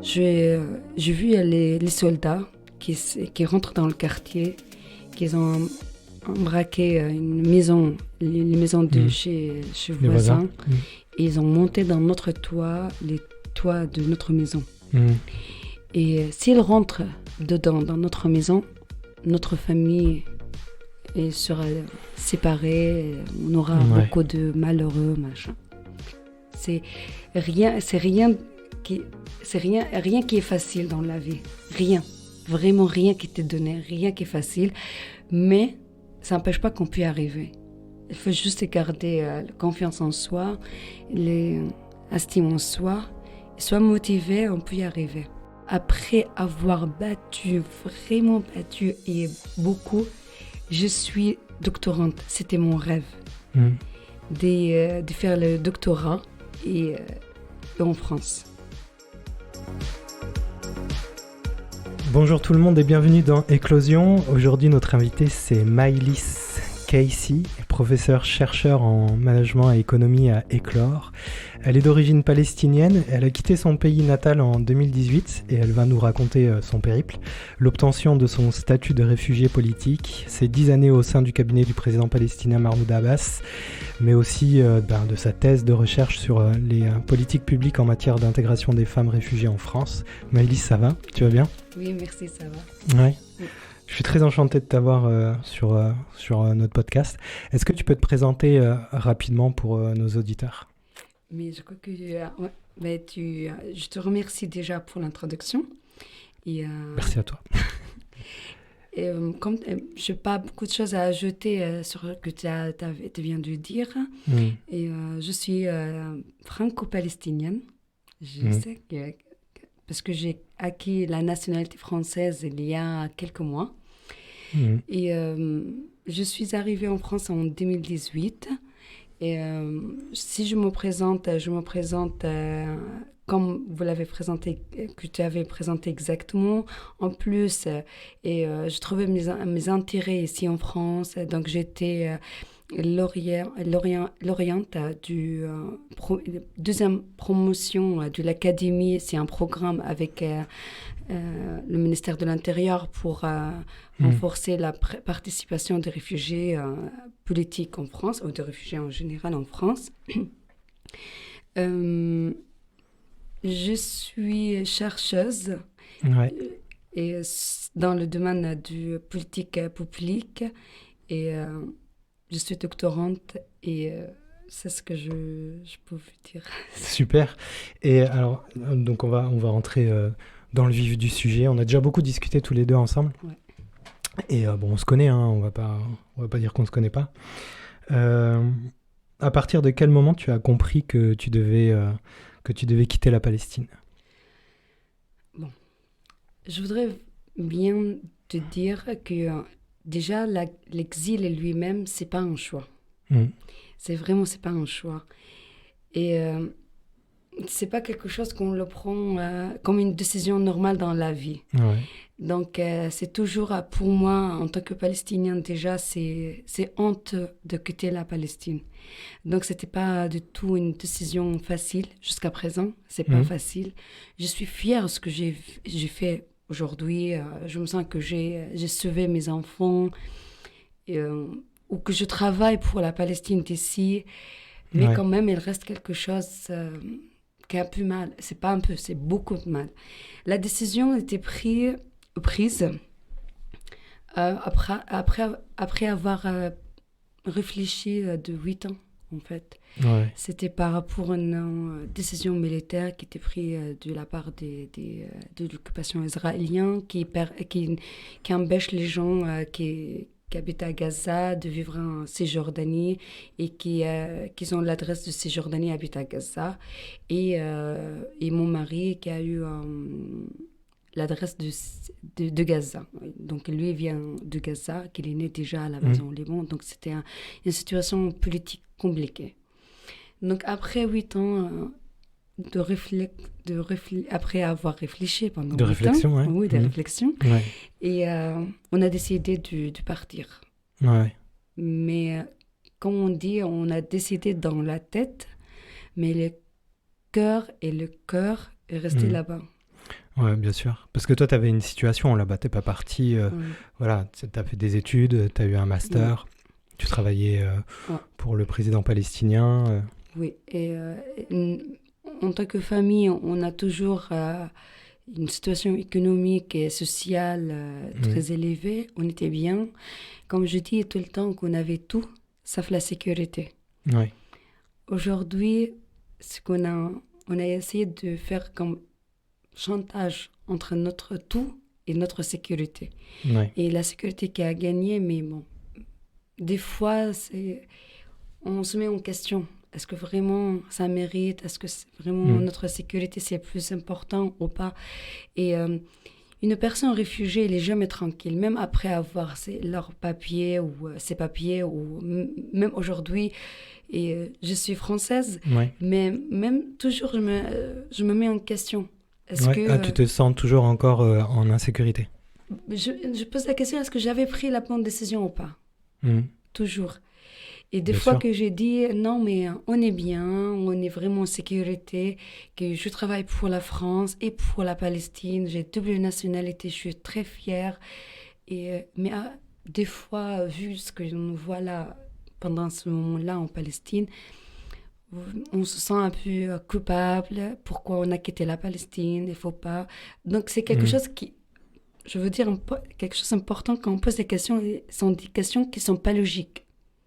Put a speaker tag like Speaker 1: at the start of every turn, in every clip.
Speaker 1: j'ai vu les soldats qui rentrent dans le quartier, qui ont braqué une maison, les maisons de chez
Speaker 2: Les
Speaker 1: voisins.
Speaker 2: voisins.
Speaker 1: Et ils ont monté dans notre toit, les toits de notre maison. Et s'ils rentrent dedans, dans notre maison, notre famille sera séparée, on aura beaucoup de malheureux, machin. Rien qui est facile dans la vie. Rien. Vraiment rien qui t'est donné, rien qui est facile. Mais ça n'empêche pas qu'on puisse y arriver. Il faut juste garder confiance en soi, l'estime en soi, et soit motivé, on peut y arriver. Après avoir vraiment battu et beaucoup, je suis doctorante. C'était mon rêve de faire le doctorat et en France.
Speaker 2: Bonjour tout le monde et bienvenue dans Éclosion. Aujourd'hui, notre invitée, c'est Maïlis Casey, professeure-chercheur en management et économie à Éclore. Elle est d'origine palestinienne, elle a quitté son pays natal en 2018 et elle va nous raconter son périple, l'obtention de son statut de réfugié politique, ses 10 années au sein du cabinet du président palestinien Mahmoud Abbas, mais aussi de sa thèse de recherche sur les politiques publiques en matière d'intégration des femmes réfugiées en France. Maïlis, ça va ? Tu vas bien ?
Speaker 1: Oui, merci, ça va.
Speaker 2: Ouais. Je suis très enchanté de t'avoir sur notre podcast. Est-ce que tu peux te présenter rapidement pour nos auditeurs ?
Speaker 1: Mais je crois que je te remercie déjà pour l'introduction.
Speaker 2: Merci à toi.
Speaker 1: Et comme je n'ai pas beaucoup de choses à ajouter sur ce que tu viens de dire, et je suis franco-palestinienne. Je sais que parce que j'ai acquis la nationalité française il y a quelques mois. Et je suis arrivée en France en 2018. Et si je me présente comme vous l'avez présenté, que tu avais présenté exactement. En plus, je trouvais mes intérêts ici en France. Donc, j'étais lauréate du deuxième promotion de l'Académie. C'est un programme avec le ministère de l'Intérieur pour renforcer la participation des réfugiés politiques en France, ou des réfugiés en général en France. Je suis chercheuse et dans le domaine du politique publique et je suis doctorante et c'est ce que je peux vous dire.
Speaker 2: Super. Et alors, donc on va rentrer dans le vif du sujet. On a déjà beaucoup discuté tous les deux ensemble. Ouais. Et on se connaît, hein, on va pas dire qu'on se connaît pas. À partir de quel moment tu as compris que tu devais quitter la Palestine ?
Speaker 1: Bon, je voudrais bien te dire que déjà l'exil lui-même c'est pas un choix. C'est pas un choix. Et c'est pas quelque chose qu'on le prend comme une décision normale dans la vie. Ouais. Donc, c'est toujours, pour moi, en tant que Palestinienne, déjà, c'est honte de quitter la Palestine. Donc, c'était pas du tout une décision facile jusqu'à présent. C'est pas facile. Je suis fière de ce que j'ai fait aujourd'hui. Je me sens que j'ai sauvé mes enfants ou que je travaille pour la Palestine d'ici. Mais quand même, il reste quelque chose qui a un peu mal. C'est pas un peu, c'est beaucoup de mal. La décision a été prise après avoir réfléchi de 8 ans, en fait. Ouais. C'était par rapport à une décision militaire qui était prise de la part de l'occupation israélienne qui empêche les gens qui habitent à Gaza de vivre en Cisjordanie et qui ont l'adresse de Cisjordanie habitent à Gaza. Et mon mari qui a eu l'adresse de Gaza. Donc, lui vient de Gaza, qu'il est né déjà à la base en Liban. Donc, c'était une situation politique compliquée. Donc, après 8 ans après avoir réfléchi pendant 8 ans...
Speaker 2: De réflexion, ouais.
Speaker 1: Oui, de réflexion. Ouais. Et on a décidé de partir. Ouais. Mais, comme on dit, on a décidé dans la tête, mais le cœur est resté là-bas.
Speaker 2: Ouais, bien sûr. Parce que toi, tu avais une situation là-bas, t'es pas parti. Voilà, tu as fait des études, tu as eu un master, tu travaillais pour le président palestinien.
Speaker 1: Oui, et en tant que famille, on a toujours une situation économique et sociale très élevée. On était bien. Comme je dis tout le temps, qu'on avait tout, sauf la sécurité.
Speaker 2: Ouais.
Speaker 1: Aujourd'hui, on a essayé de faire comme chantage entre notre tout et notre sécurité.
Speaker 2: Ouais.
Speaker 1: Et la sécurité qui a gagné, mais bon, des fois, on se met en question. Est-ce que vraiment ça mérite? Est-ce que vraiment notre sécurité, c'est plus important ou pas? Et une personne réfugiée, elle n'est jamais tranquille, même après avoir leurs papiers ou ses papiers, ou même aujourd'hui. Et je suis française, mais même toujours, je me mets en question.
Speaker 2: Tu te sens toujours encore en insécurité?
Speaker 1: Je pose la question, est-ce que j'avais pris la bonne décision ou pas? Toujours. Et des fois que j'ai dit, non, mais on est bien, on est vraiment en sécurité, que je travaille pour la France et pour la Palestine, j'ai double nationalité, je suis très fière. Mais des fois, vu ce que nous voit là, pendant ce moment-là en Palestine, on se sent un peu coupable. Pourquoi on a quitté la Palestine? Il ne faut pas. Donc, c'est quelque chose qui, je veux dire, quelque chose d'important quand on pose des questions, ce sont des questions qui ne sont pas logiques.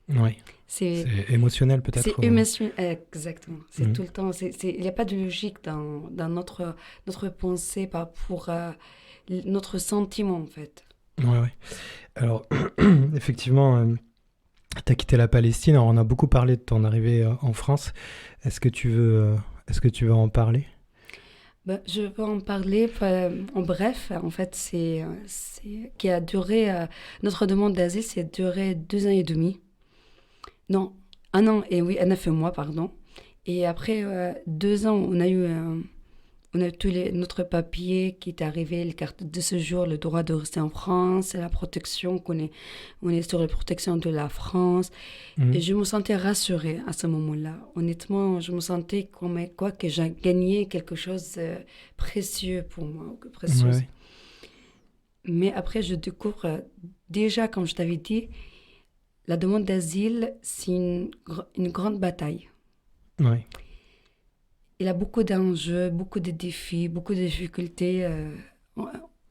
Speaker 2: Oui. C'est émotionnel peut-être.
Speaker 1: C'est émotionnel, exactement. C'est tout le temps. Il n'y a pas de logique dans notre pensée pour notre sentiment, en fait.
Speaker 2: Oui. Alors, effectivement, tu as quitté la Palestine. Alors, on a beaucoup parlé de ton arrivée en France. Est-ce que tu veux en parler?
Speaker 1: Je peux en parler en bref. En fait, qui a duré, notre demande d'asile, c'est duré 2 ans et demi. Non, 1 an et 9 mois, pardon. Et après 2 ans, on a eu notre papier qui est arrivé, les cartes de séjour, le droit de rester en France, la protection, on est sur la protection de la France. Et je me sentais rassurée à ce moment-là. Honnêtement, je me sentais comme quoi que j'ai gagné quelque chose de précieux pour moi. Précieux.
Speaker 2: Ouais.
Speaker 1: Mais après, je découvre, déjà, comme je t'avais dit, la demande d'asile, c'est une grande bataille.
Speaker 2: Oui.
Speaker 1: Il y a beaucoup d'enjeux, beaucoup de défis, beaucoup de difficultés.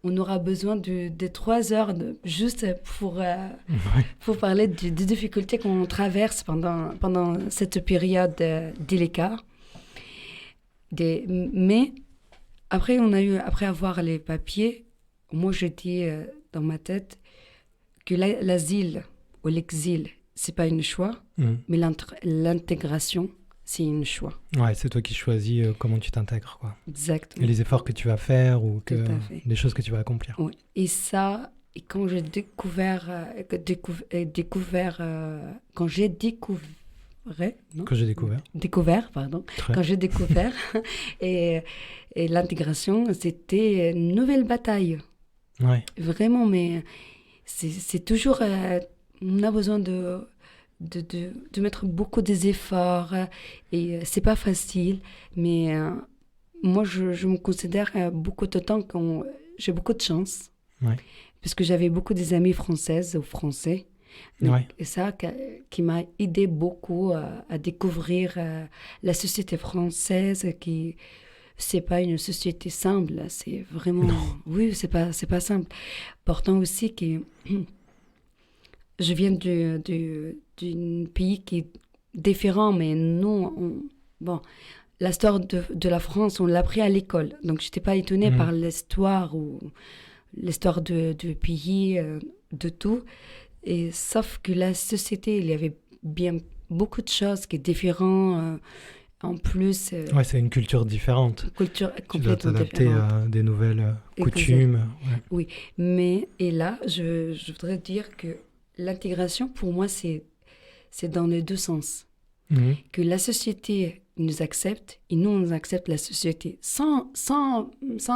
Speaker 1: On aura besoin de 3 heures juste pour parler des difficultés qu'on traverse pendant cette période délicate. Mais après avoir les papiers, moi je dis dans ma tête que l'asile ou l'exil, c'est pas un choix, mais l'intégration, c'est un choix.
Speaker 2: Ouais, c'est toi qui choisis comment tu t'intègres, quoi.
Speaker 1: Exactement.
Speaker 2: Et les efforts que tu vas faire ou les choses que tu vas accomplir.
Speaker 1: Oui. Et ça, quand j'ai découvert, quand j'ai découvert et l'intégration, c'était une nouvelle bataille.
Speaker 2: Ouais.
Speaker 1: Vraiment, mais c'est toujours, on a besoin de mettre beaucoup d'efforts et c'est pas facile, mais moi je me considère beaucoup de temps quand j'ai beaucoup de chance, parce que j'avais beaucoup des amis françaises ou français, et ça qui m'a aidé beaucoup à découvrir la société française, qui c'est pas une société simple, c'est vraiment oui, c'est pas simple. Pourtant aussi que je viens d'un pays qui est différent, mais nous, l'histoire de la France, on l'a appris à l'école. Donc, je n'étais pas étonnée par l'histoire du pays, de tout. Et sauf que la société, il y avait bien beaucoup de choses qui sont différentes. En plus...
Speaker 2: c'est une culture différente.
Speaker 1: Culture
Speaker 2: complètement différente. Tu dois t'adapter à des nouvelles coutumes.
Speaker 1: Oui, et là, je voudrais dire que l'intégration, pour moi, c'est dans les deux sens. Que la société nous accepte et nous, on accepte la société sans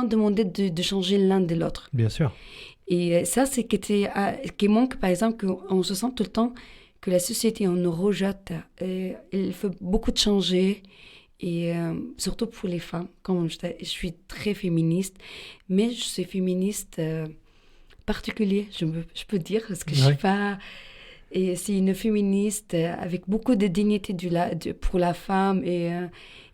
Speaker 1: demander de changer l'un de l'autre.
Speaker 2: Bien sûr.
Speaker 1: Et ça, c'est qui manque, par exemple, qu'on se sent tout le temps que la société, on nous rejette. Il faut beaucoup de changer Et surtout pour les femmes, comme je suis très féministe, mais je suis féministe particulier, je peux dire, parce que je suis pas... Et c'est une féministe avec beaucoup de dignité pour la femme. Et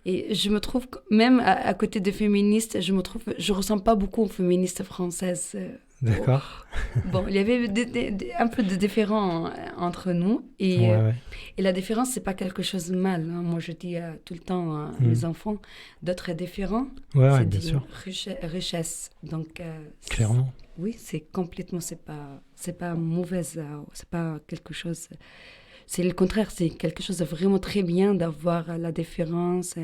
Speaker 1: je me trouve, même à côté de féministe, je ressens pas beaucoup aux féministes françaises.
Speaker 2: D'accord.
Speaker 1: Bon, il y avait un peu de différent entre nous. Et la différence, c'est pas quelque chose de mal. Hein. Moi, je dis tout le temps à mes enfants, d'être différent, c'est
Speaker 2: bien sûr.
Speaker 1: Richesse. Donc,
Speaker 2: clairement.
Speaker 1: Oui, c'est complètement, c'est pas mauvaise, c'est pas quelque chose, c'est le contraire, c'est quelque chose de vraiment très bien d'avoir la différence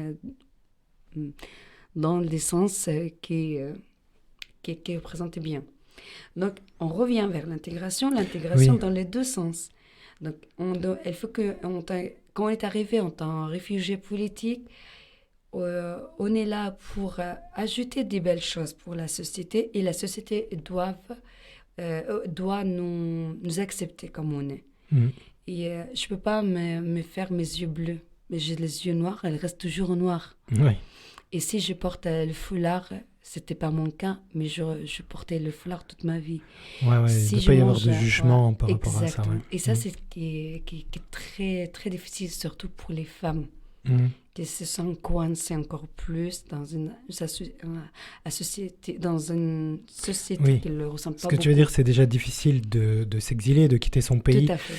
Speaker 1: dans les sens qui est présenté bien. Donc, on revient vers l'intégration dans les deux sens. Donc, il faut quand on est arrivé en tant que réfugié politique, on est là pour ajouter des belles choses pour la société et la société doit nous accepter comme on est. Et je ne peux pas me faire mes yeux bleus, mais j'ai les yeux noirs, elles restent toujours noirs. Et si je porte le foulard, ce n'était pas mon cas, mais je portais le foulard toute ma vie.
Speaker 2: Si il ne peut pas y avoir de jugement par rapport à ça.
Speaker 1: Et ça, c'est ce qui est très, très difficile, surtout pour les femmes. Qui se sentent coincées encore plus dans une société qui ne le ressent pas beaucoup.
Speaker 2: Ce que tu veux dire, c'est déjà difficile de s'exiler, de quitter son pays.
Speaker 1: Tout à fait.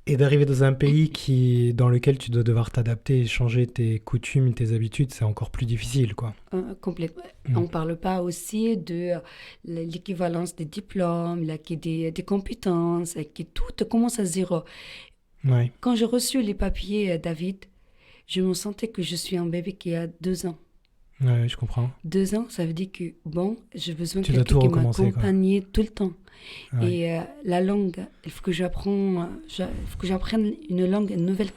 Speaker 2: Et d'arriver dans un pays dans lequel tu dois devoir t'adapter et changer tes coutumes, tes habitudes, c'est encore plus difficile, quoi.
Speaker 1: Complètement. On ne parle pas aussi de l'équivalence des diplômes, des compétences, qui tout commence à zéro. Quand j'ai reçu les papiers, David, je me sentais que je suis un bébé qui a 2 ans.
Speaker 2: Ouais, je comprends.
Speaker 1: 2 ans, ça veut dire que, j'ai besoin de quelqu'un qui m'accompagne tout le temps. Et la langue, il faut que j'apprenne une langue nouvelle.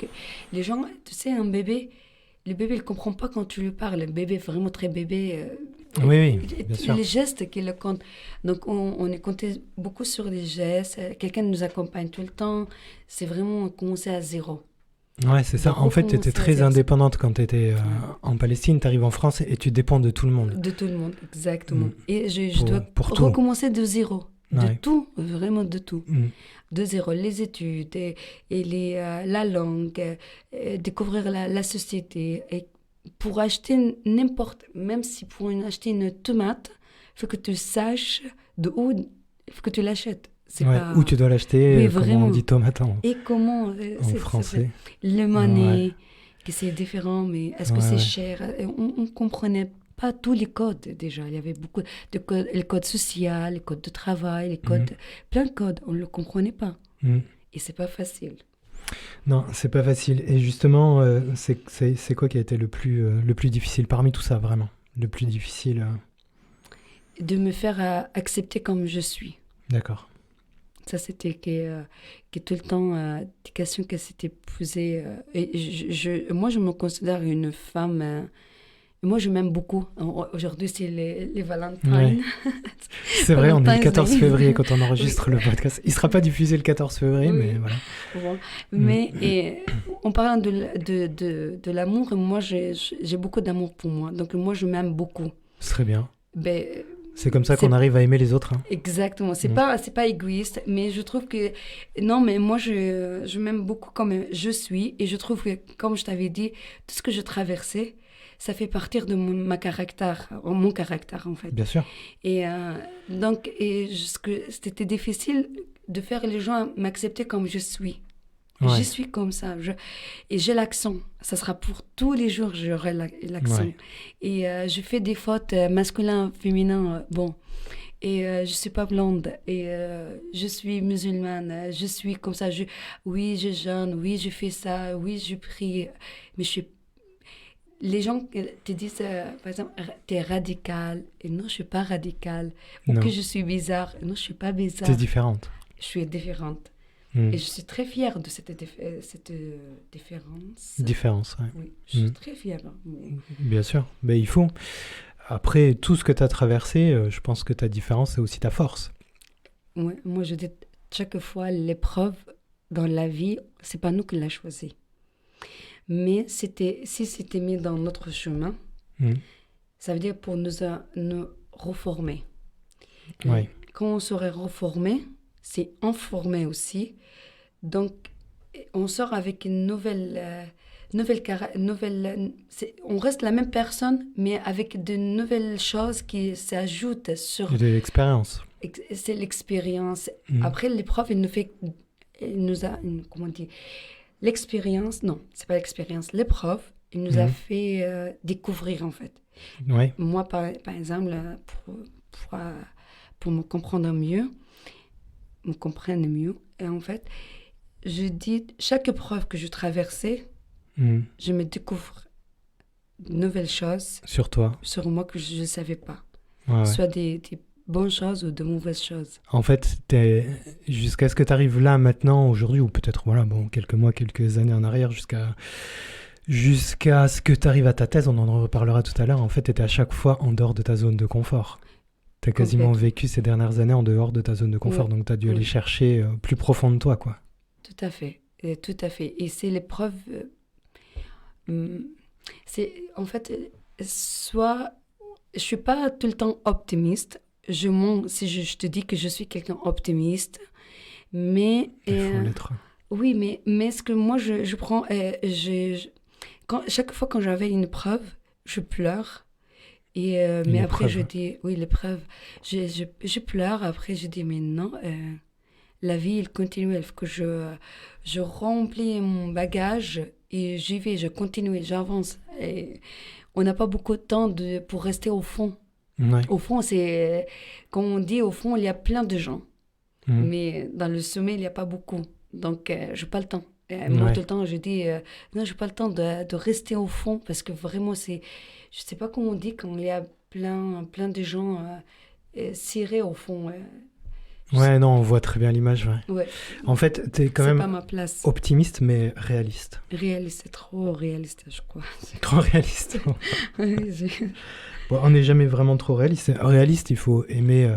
Speaker 1: Les gens, tu sais, le bébé, il ne comprend pas quand tu lui parles. Le bébé, vraiment très bébé.
Speaker 2: Bien sûr.
Speaker 1: Les gestes qu'il compte. Donc, on est compté beaucoup sur les gestes. Quelqu'un nous accompagne tout le temps. C'est vraiment commencer à zéro.
Speaker 2: Ouais, c'est ça. En fait, tu étais très indépendante quand tu étais en Palestine. Tu arrives en France et tu dépends de tout le monde.
Speaker 1: De tout le monde, exactement. Et je dois recommencer de zéro. De tout, vraiment de tout. De zéro. Les études, et la langue, découvrir la société. Et pour acheter même si pour acheter une tomate, il faut que tu saches de où il faut que tu l'achètes.
Speaker 2: Où tu dois l'acheter, comment on dit tomate en français.
Speaker 1: Le monnaie, que c'est différent, mais est-ce que c'est cher? On ne comprenait pas tous les codes déjà. Il y avait beaucoup de codes, les codes sociaux, les codes de travail, les codes, plein de codes. On ne le comprenait pas. Et ce n'est pas facile.
Speaker 2: Non, c'est pas facile. Et justement, c'est quoi qui a été le plus difficile parmi tout ça, vraiment? Le plus difficile
Speaker 1: De me faire accepter comme je suis.
Speaker 2: D'accord.
Speaker 1: Ça, c'était qui tout le temps des questions qui s'étaient posées. Moi, je me considère une femme. Moi, je m'aime beaucoup. Aujourd'hui, c'est les Valentines.
Speaker 2: C'est vrai, on est le 14 février quand on enregistre le podcast. Il ne sera pas diffusé le 14 février, mais voilà.
Speaker 1: Bon. Mais en parlant de l'amour, moi, j'ai beaucoup d'amour pour moi. Donc, moi, je m'aime beaucoup.
Speaker 2: C'est très bien.
Speaker 1: Ben,
Speaker 2: c'est comme ça qu'on arrive à aimer les autres. Hein.
Speaker 1: Exactement. C'est pas égoïste, mais je trouve que... Non, mais moi, je m'aime beaucoup comme je suis. Et je trouve que, comme je t'avais dit, tout ce que je traversais, ça fait partir de mon caractère, en fait.
Speaker 2: Bien sûr.
Speaker 1: Et donc, c'était difficile de faire les gens m'accepter comme je suis. Ouais. Je suis comme ça. Et j'ai l'accent. Ça sera pour tous les jours, j'aurai l'accent. Ouais. Et je fais des fautes masculin, féminin. Bon. Et je suis pas blonde. Et je suis musulmane. Je suis comme ça. Oui, je jeûne. Oui, je fais ça. Oui, je prie. Mais je suis... Les gens te disent, par exemple, tu es radicale. Et non, je suis pas radicale. Ou que je suis bizarre. Et non, je suis pas bizarre.
Speaker 2: Tu es différente.
Speaker 1: Je suis différente. Et je suis très fière de cette différence.
Speaker 2: Différence, oui.
Speaker 1: Oui, je suis très fière. Mais...
Speaker 2: Bien sûr, mais il faut. Après, tout ce que tu as traversé, je pense que ta différence, c'est aussi ta force.
Speaker 1: Oui, moi je dis chaque fois, l'épreuve dans la vie, c'est pas nous qui l'a choisi. Mais si c'était mis dans notre chemin, ça veut dire pour nous reformer.
Speaker 2: Oui.
Speaker 1: Quand on serait reformé, c'est informé aussi. Donc, on sort avec une nouvelle on reste la même personne, mais avec de nouvelles choses qui s'ajoutent sur...
Speaker 2: Et de l'expérience.
Speaker 1: C'est l'expérience. Après, l'épreuve, comment on dit? L'expérience, non, c'est pas l'expérience. L'épreuve, il nous a fait découvrir, en fait.
Speaker 2: Ouais.
Speaker 1: Moi, par exemple, pour me comprendre mieux, et en fait, je dis, chaque épreuve que je traversais, je me découvre de nouvelles choses.
Speaker 2: Sur toi.
Speaker 1: Sur moi que je ne savais pas.
Speaker 2: Ouais.
Speaker 1: Soit des bonnes choses ou de mauvaises choses.
Speaker 2: En fait, jusqu'à ce que tu arrives là maintenant, aujourd'hui, ou peut-être quelques mois, quelques années en arrière, jusqu'à ce que tu arrives à ta thèse, on en reparlera tout à l'heure, en fait, tu étais à chaque fois en dehors de ta zone de confort. Tu as quasiment vécu ces dernières années en dehors de ta zone de confort, donc tu as dû aller chercher plus profond de toi, quoi.
Speaker 1: Tout à fait. Et c'est l'épreuve... c'est en fait, soit... Je ne suis pas tout le temps optimiste. Je mens si je te dis que je suis quelqu'un optimiste. Mais...
Speaker 2: Il faut l'être.
Speaker 1: Oui, mais ce que moi, je prends... chaque fois quand j'avais une preuve, je pleure. Mais après, je dis... Oui, l'épreuve. Je pleure. Après, je dis, mais non... la vie, elle continue. Il faut que je remplis mon bagage et j'y vais, je continue, j'avance. Et on n'a pas beaucoup de temps pour rester au fond.
Speaker 2: Ouais.
Speaker 1: Au fond, quand on dit au fond, il y a plein de gens. Mais dans le sommet, il n'y a pas beaucoup. Donc, je n'ai pas le temps. Moi, tout le temps, je dis, non, je n'ai pas le temps de rester au fond parce que vraiment, je ne sais pas comment on dit quand il y a plein de gens serrés au fond.
Speaker 2: Ouais, non, on voit très bien l'image.
Speaker 1: Ouais.
Speaker 2: En fait, tu es quand même
Speaker 1: pas ma place.
Speaker 2: Optimiste, mais réaliste.
Speaker 1: Réaliste, c'est trop réaliste, je crois.
Speaker 2: Trop réaliste.
Speaker 1: Oui,
Speaker 2: on n'est jamais vraiment trop réaliste. Réaliste, il faut aimer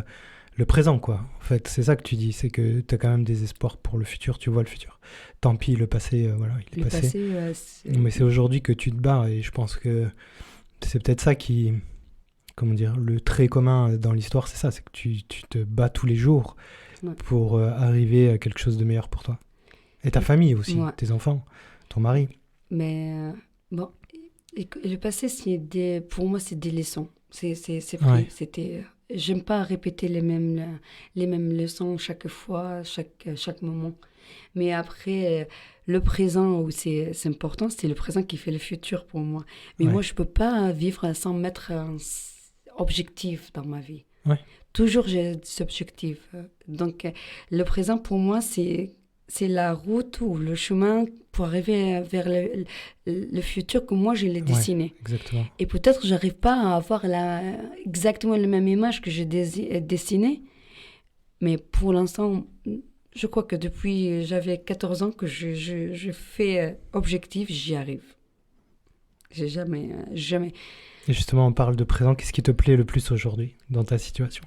Speaker 2: le présent, quoi. En fait, c'est ça que tu dis, c'est que tu as quand même des espoirs pour le futur, tu vois le futur. Tant pis, le passé, il est passé. Mais c'est aujourd'hui que tu te bats, et je pense que c'est peut-être ça qui... Comment dire, le trait commun dans l'histoire, c'est ça, c'est que tu te bats tous les jours pour arriver à quelque chose de meilleur pour toi. Et ta famille aussi, tes enfants, ton mari.
Speaker 1: Mais bon, le passé, pour moi, c'est des leçons. C'est c'était... J'aime pas répéter les mêmes leçons chaque fois, chaque moment. Mais après, le présent, où c'est important, c'est le présent qui fait le futur pour moi. Mais moi, je peux pas vivre sans mettre un objectif dans ma vie. Toujours j'ai des objectifs. Donc le présent pour moi c'est la route ou le chemin pour arriver vers le futur que moi je l'ai dessiné.
Speaker 2: Exactement.
Speaker 1: Et peut-être j'arrive pas à avoir exactement la même image que j'ai dessinée, mais pour l'instant je crois que depuis j'avais 14 ans que je fais objectif, j'y arrive. J'ai jamais
Speaker 2: Et justement, on parle de présent. Qu'est-ce qui te plaît le plus aujourd'hui dans ta situation ?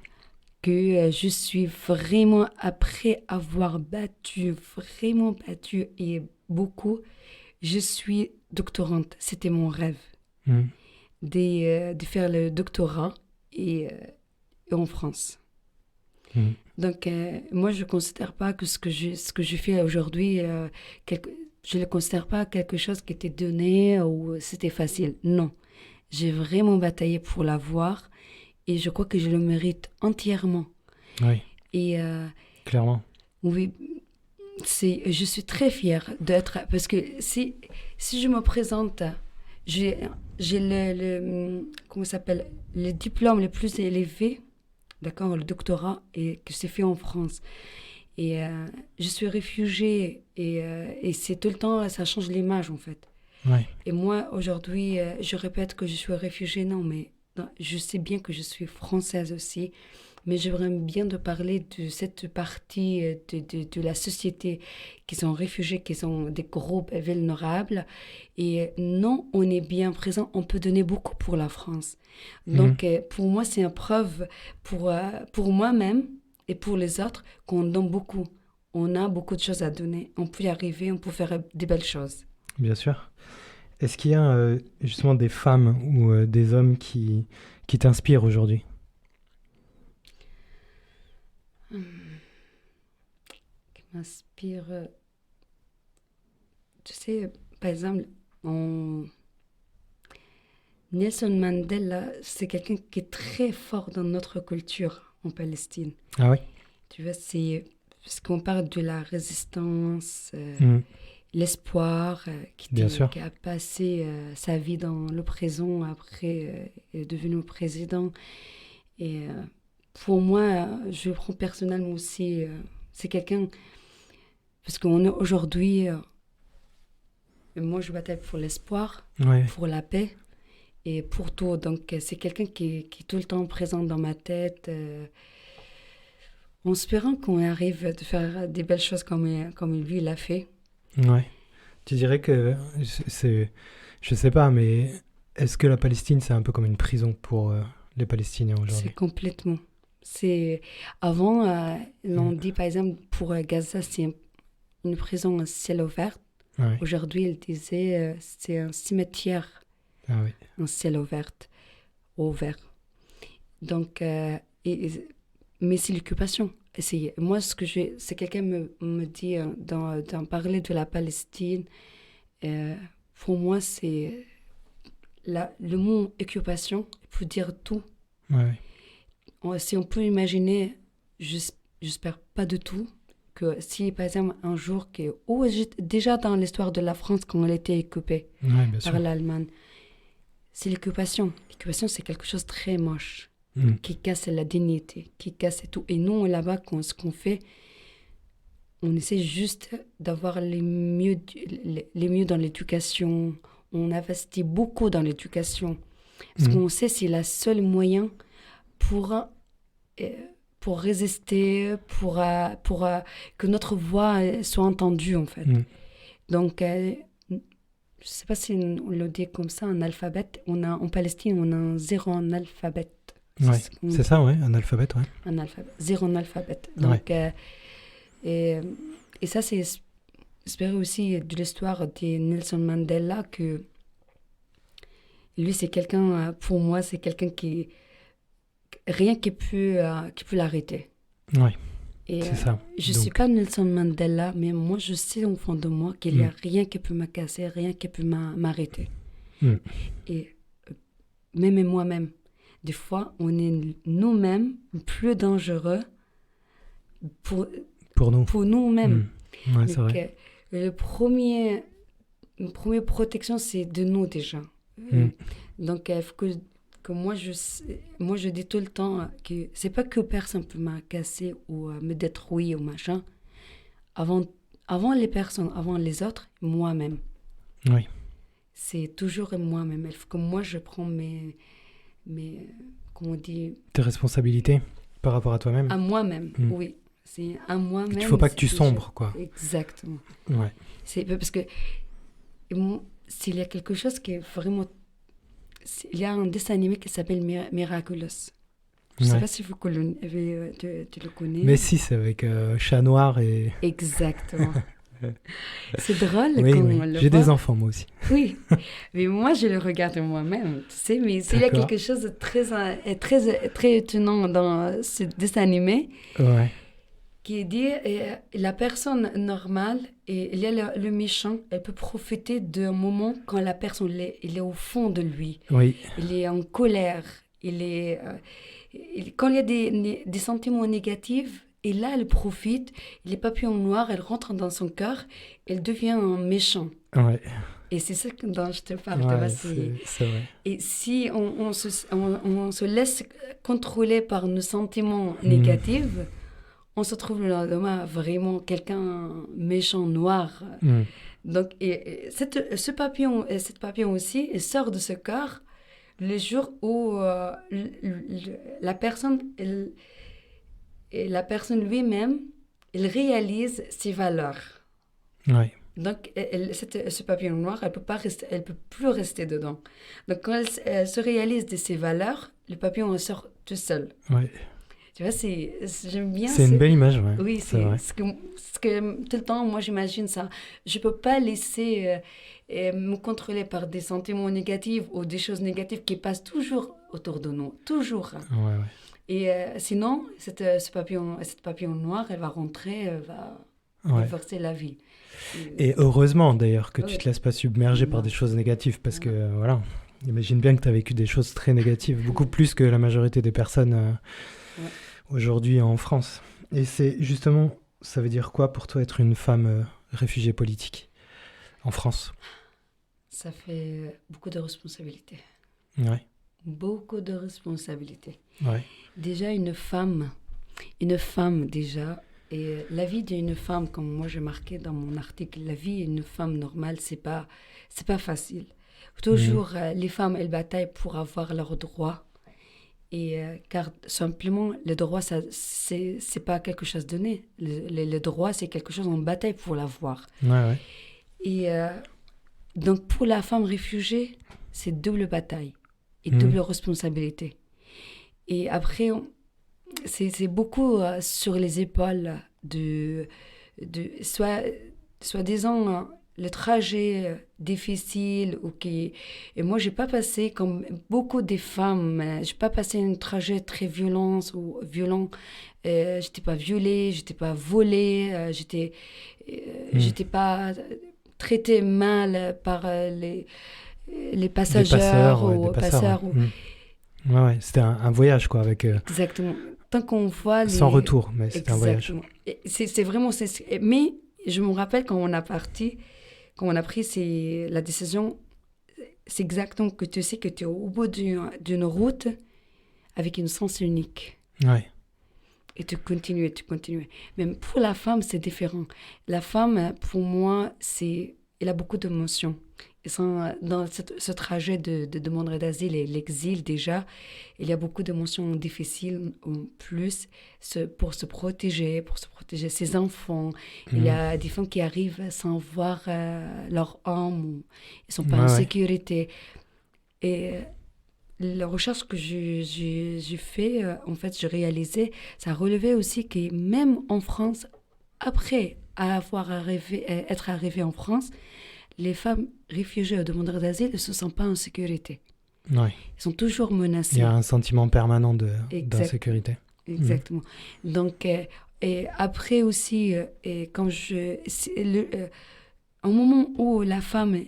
Speaker 1: Que je suis vraiment, après avoir vraiment battu et beaucoup, je suis doctorante. C'était mon rêve de faire le doctorat et en France. Donc, moi, je ne considère pas que ce que je fais aujourd'hui, je ne le considère pas quelque chose qui était donné ou c'était facile. Non. J'ai vraiment bataillé pour l'avoir et je crois que je le mérite entièrement.
Speaker 2: Oui.
Speaker 1: Et
Speaker 2: clairement.
Speaker 1: Oui, je suis très fière d'être, parce que si je me présente, j'ai comment ça s'appelle, le diplôme le plus élevé, d'accord, le doctorat, et que c'est fait en France. Et je suis réfugiée et c'est tout le temps, ça change l'image en fait.
Speaker 2: Ouais.
Speaker 1: Et moi, aujourd'hui, je répète que je suis réfugiée. Non, mais je sais bien que je suis française aussi. Mais j'aimerais bien de parler de cette partie de la société qui sont réfugiés, qui sont des groupes vulnérables. Et non, on est bien présent. On peut donner beaucoup pour la France. Donc, pour moi, c'est une preuve pour moi-même et pour les autres qu'on donne beaucoup. On a beaucoup de choses à donner. On peut y arriver, on peut faire des belles choses.
Speaker 2: Bien sûr. Est-ce qu'il y a justement des femmes ou des hommes qui t'inspirent aujourd'hui?
Speaker 1: Qui m'inspire. Tu sais, par exemple, Nelson Mandela, c'est quelqu'un qui est très fort dans notre culture en Palestine.
Speaker 2: Ah oui?
Speaker 1: Tu vois, c'est parce qu'on parle de la résistance, l'espoir, qui a passé sa vie dans le présent, après est devenu président. Et pour moi, je le prends personnellement aussi, c'est quelqu'un, parce qu'on est aujourd'hui, moi je bataille pour l'espoir, pour la paix et pour tout. Donc c'est quelqu'un qui est tout le temps présent dans ma tête, en espérant qu'on arrive de faire des belles choses comme lui l'a fait.
Speaker 2: Ouais. Tu dirais que je sais pas, mais est-ce que la Palestine, c'est un peu comme une prison pour les Palestiniens aujourd'hui?
Speaker 1: C'est complètement. Avant, on dit par exemple pour Gaza, c'est une prison à ciel ouvert.
Speaker 2: Ouais.
Speaker 1: Aujourd'hui, il disait c'est un cimetière, un ciel ouvert. Donc, mais c'est l'occupation. Moi, c'est quelqu'un me dit d'en parler de la Palestine. Pour moi, c'est le mot occupation peut dire tout. Si on peut imaginer, j'espère pas du tout, que si par exemple un jour, déjà dans l'histoire de la France quand elle était occupée par l'Allemagne, c'est l'occupation. L'occupation, c'est quelque chose de très moche. Qui casse la dignité, qui casse tout. Et nous, là-bas, ce qu'on fait, on essaie juste d'avoir les mieux dans l'éducation. On investit beaucoup dans l'éducation. Parce qu'on sait que c'est le seul moyen pour résister, pour que notre voix soit entendue, en fait. Donc, je ne sais pas si on le dit comme ça, un alphabet. En Palestine, on a un 0 analphabète.
Speaker 2: C'est ça, un alphabet,
Speaker 1: Un alphabet, 0 analphabète. Donc, et ça, c'est espérer aussi de l'histoire de Nelson Mandela, que lui, c'est quelqu'un, pour moi, c'est quelqu'un qui, rien qui peut l'arrêter. Et
Speaker 2: c'est ça.
Speaker 1: Je ne suis pas Nelson Mandela, mais moi, je sais au fond de moi qu'il n'y a rien qui peut me casser, rien qui peut m'arrêter. Et même moi-même, des fois, on est nous-mêmes plus dangereux pour nous-mêmes.
Speaker 2: Ouais, c'est vrai.
Speaker 1: La première protection, c'est de nous déjà. Donc, il faut que moi, je dis tout le temps que c'est pas que personne peut me casser ou me détruire ou machin. Avant les personnes, avant les autres, moi-même. C'est toujours moi-même. Il faut que moi, je prends mes comment on dit,
Speaker 2: tes responsabilités par rapport à toi-même.
Speaker 1: À moi-même, oui. C'est à moi-même.
Speaker 2: Il ne faut pas que tu sombres, quoi.
Speaker 1: Exactement. C'est parce que s'il y a quelque chose qui est vraiment... Il y a un dessin animé qui s'appelle Miraculous. Je ne sais pas si tu le connais.
Speaker 2: Mais si, c'est avec Chat Noir et...
Speaker 1: Exactement. C'est drôle
Speaker 2: quand
Speaker 1: on le
Speaker 2: J'ai
Speaker 1: voit.
Speaker 2: des enfants, moi aussi.
Speaker 1: Oui, mais moi, je le regarde moi-même, tu sais. Mais il y a quelque chose de très étonnant dans ce dessin animé qui dit la personne normale, et il y a le méchant, elle peut profiter d'un moment quand la personne il est au fond de lui. Il est en colère. Quand il y a des sentiments négatifs, et là, elle profite, les papillons noirs, elle rentre dans son cœur, elle devient un méchant. Et c'est ça dont je te parle.
Speaker 2: C'est vrai.
Speaker 1: Et si on se laisse contrôler par nos sentiments négatifs, on se trouve le lendemain vraiment quelqu'un méchant, noir. Donc, ce papillon, cette papillon aussi, elle sort de ce cœur le jour où la personne... Et la personne lui-même, il réalise ses valeurs. Donc, ce papillon noir, elle peut plus rester dedans. Donc, quand elle se réalise de ses valeurs, le papillon en sort tout seul. Tu vois, j'aime bien.
Speaker 2: C'est une belle image, ouais.
Speaker 1: Oui, c'est vrai. Ce que tout le temps, moi, j'imagine ça. Je ne peux pas laisser me contrôler par des sentiments négatifs ou des choses négatives qui passent toujours autour de nous. Toujours.
Speaker 2: Ouais.
Speaker 1: Et sinon, cette papillon noir, elle va rentrer, elle va bouleverser la vie.
Speaker 2: Et heureusement, d'ailleurs, que tu ne te laisses pas submerger par des choses négatives, parce que, voilà, imagine bien que tu as vécu des choses très négatives, beaucoup plus que la majorité des personnes aujourd'hui en France. Et c'est justement, ça veut dire quoi pour toi être une femme réfugiée politique en France? Ça
Speaker 1: fait beaucoup de responsabilités.
Speaker 2: Ouais.
Speaker 1: Beaucoup de responsabilités.
Speaker 2: Ouais.
Speaker 1: Déjà, une femme déjà, et la vie d'une femme, comme moi j'ai marqué dans mon article, la vie d'une femme normale, c'est pas facile. Toujours, les femmes, elles bataillent pour avoir leurs droits. Et car simplement, le droit, c'est pas quelque chose donné. Le droit, c'est quelque chose, on bataille pour l'avoir.
Speaker 2: Ouais.
Speaker 1: Et donc, pour la femme réfugiée, c'est double bataille et double responsabilité. Et après, c'est beaucoup sur les épaules de soi-disant le trajet difficile. Et moi, j'ai pas passé, comme beaucoup de femmes, j'ai pas passé un trajet très violent. J'étais pas violée, j'étais pas volée, j'étais pas traitée mal par les passagers ou passeurs.
Speaker 2: Ouais, c'était un voyage, quoi, avec...
Speaker 1: Exactement. Tant qu'on voit
Speaker 2: sans retour, mais c'était un voyage.
Speaker 1: C'est vraiment... Mais je me rappelle quand on a pris la décision, c'est exactement que tu sais que tu es au bout d'une route avec une sens unique.
Speaker 2: Ouais.
Speaker 1: Et tu continues. Même pour la femme, c'est différent. La femme, pour moi, elle a beaucoup d'émotions. Dans ce trajet de demande d'asile et l'exil, déjà, il y a beaucoup d'émotions difficiles en plus pour se protéger ses enfants. Il y a des femmes qui arrivent sans voir leur homme, ou ils ne sont pas en sécurité. Et la recherche que j'ai fait, en fait, j'ai réalisé, ça relevait aussi que même en France, après être arrivée en France, les femmes réfugiées ou demandeurs d'asile ne se sentent pas en sécurité.
Speaker 2: Ouais.
Speaker 1: Ils sont toujours menacés.
Speaker 2: Il y a un sentiment permanent d'insécurité.
Speaker 1: Exactement. Donc, et après aussi, au moment où la femme